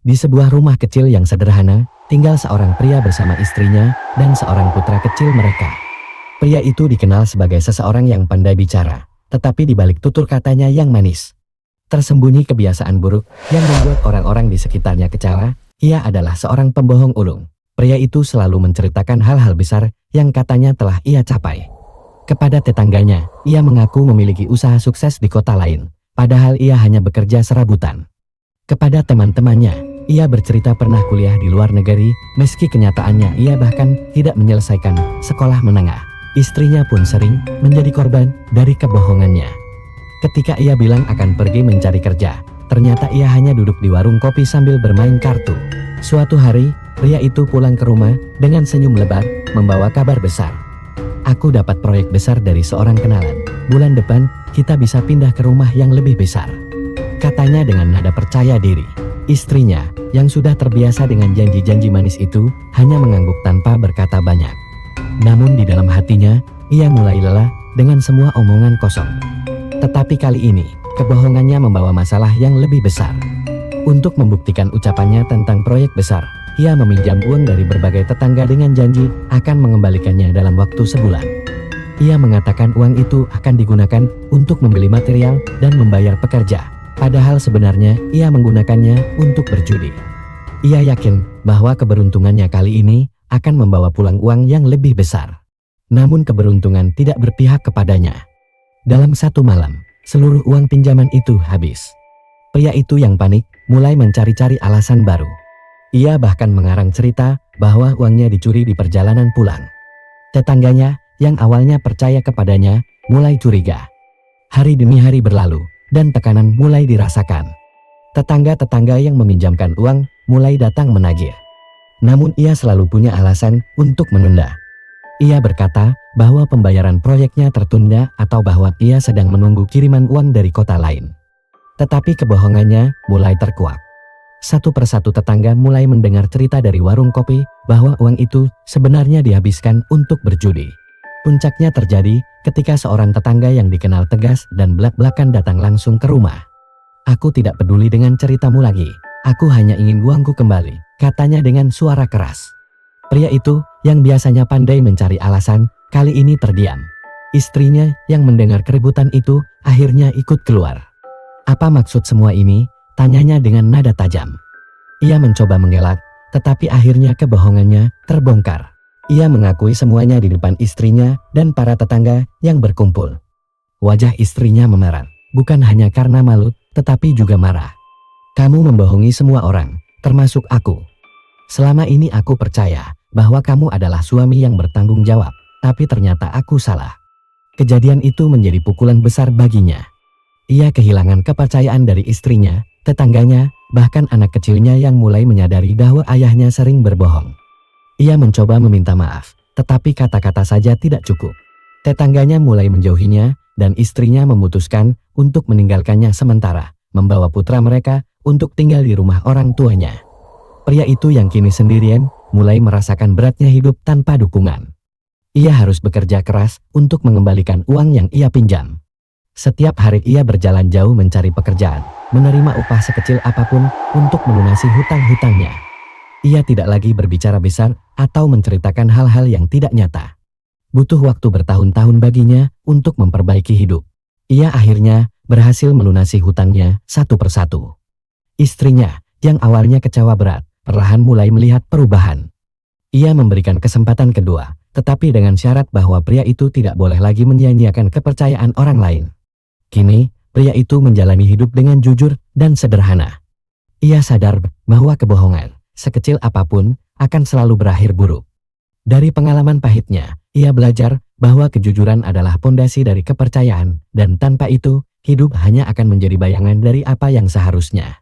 Di sebuah rumah kecil yang sederhana, tinggal seorang pria bersama istrinya dan seorang putra kecil mereka. Pria itu dikenal sebagai seseorang yang pandai bicara, tetapi di balik tutur katanya yang manis, tersembunyi kebiasaan buruk yang membuat orang-orang di sekitarnya kecewa. Ia adalah seorang pembohong ulung. Pria itu selalu menceritakan hal-hal besar yang katanya telah ia capai. Kepada tetangganya, ia mengaku memiliki usaha sukses di kota lain, padahal ia hanya bekerja serabutan. Kepada teman-temannya, ia bercerita pernah kuliah di luar negeri, meski kenyataannya ia bahkan tidak menyelesaikan sekolah menengah. Istrinya pun sering menjadi korban dari kebohongannya. Ketika ia bilang akan pergi mencari kerja, ternyata ia hanya duduk di warung kopi sambil bermain kartu. Suatu hari, pria itu pulang ke rumah dengan senyum lebar, membawa kabar besar. Aku dapat proyek besar dari seorang kenalan. Bulan depan, kita bisa pindah ke rumah yang lebih besar, katanya dengan nada percaya diri. Istrinya, yang sudah terbiasa dengan janji-janji manis itu, hanya mengangguk tanpa berkata banyak. Namun di dalam hatinya, ia mulai lelah dengan semua omongan kosong. Tetapi kali ini, kebohongannya membawa masalah yang lebih besar. Untuk membuktikan ucapannya tentang proyek besar, ia meminjam uang dari berbagai tetangga dengan janji akan mengembalikannya dalam waktu sebulan. Ia mengatakan uang itu akan digunakan untuk membeli material dan membayar pekerja. Padahal sebenarnya ia menggunakannya untuk berjudi. Ia yakin bahwa keberuntungannya kali ini akan membawa pulang uang yang lebih besar. Namun keberuntungan tidak berpihak kepadanya. Dalam satu malam, seluruh uang pinjaman itu habis. Pria itu yang panik mulai mencari-cari alasan baru. Ia bahkan mengarang cerita bahwa uangnya dicuri di perjalanan pulang. Tetangganya yang awalnya percaya kepadanya mulai curiga. Hari demi hari berlalu, dan tekanan mulai dirasakan. Tetangga-tetangga yang meminjamkan uang mulai datang menagih. Namun ia selalu punya alasan untuk menunda. Ia berkata bahwa pembayaran proyeknya tertunda atau bahwa ia sedang menunggu kiriman uang dari kota lain. Tetapi kebohongannya mulai terkuak. Satu persatu tetangga mulai mendengar cerita dari warung kopi bahwa uang itu sebenarnya dihabiskan untuk berjudi. Puncaknya terjadi ketika seorang tetangga yang dikenal tegas dan belak-belakan datang langsung ke rumah. Aku tidak peduli dengan ceritamu lagi. Aku hanya ingin uangku kembali, katanya dengan suara keras. Pria itu yang biasanya pandai mencari alasan, kali ini terdiam. Istrinya yang mendengar keributan itu akhirnya ikut keluar. Apa maksud semua ini? Tanyanya dengan nada tajam. Ia mencoba mengelak, tetapi akhirnya kebohongannya terbongkar. Ia mengakui semuanya di depan istrinya dan para tetangga yang berkumpul. Wajah istrinya memerah, bukan hanya karena malu, tetapi juga marah. Kamu membohongi semua orang, termasuk aku. Selama ini aku percaya bahwa kamu adalah suami yang bertanggung jawab, tapi ternyata aku salah. Kejadian itu menjadi pukulan besar baginya. Ia kehilangan kepercayaan dari istrinya, tetangganya, bahkan anak kecilnya yang mulai menyadari bahwa ayahnya sering berbohong. Ia mencoba meminta maaf, tetapi kata-kata saja tidak cukup. Tetangganya mulai menjauhinya, dan istrinya memutuskan untuk meninggalkannya sementara, membawa putra mereka untuk tinggal di rumah orang tuanya. Pria itu yang kini sendirian, mulai merasakan beratnya hidup tanpa dukungan. Ia harus bekerja keras untuk mengembalikan uang yang ia pinjam. Setiap hari ia berjalan jauh mencari pekerjaan, menerima upah sekecil apapun untuk melunasi hutang-hutangnya. Ia tidak lagi berbicara besar atau menceritakan hal-hal yang tidak nyata. Butuh waktu bertahun-tahun baginya untuk memperbaiki hidup. Ia akhirnya berhasil melunasi hutangnya satu persatu. Istrinya, yang awalnya kecewa berat, perlahan mulai melihat perubahan. Ia memberikan kesempatan kedua, tetapi dengan syarat bahwa pria itu tidak boleh lagi menyia-nyiakan kepercayaan orang lain. Kini, pria itu menjalani hidup dengan jujur dan sederhana. Ia sadar bahwa kebohongan, sekecil apapun, akan selalu berakhir buruk. Dari pengalaman pahitnya, ia belajar bahwa kejujuran adalah pondasi dari kepercayaan, dan tanpa itu, hidup hanya akan menjadi bayangan dari apa yang seharusnya.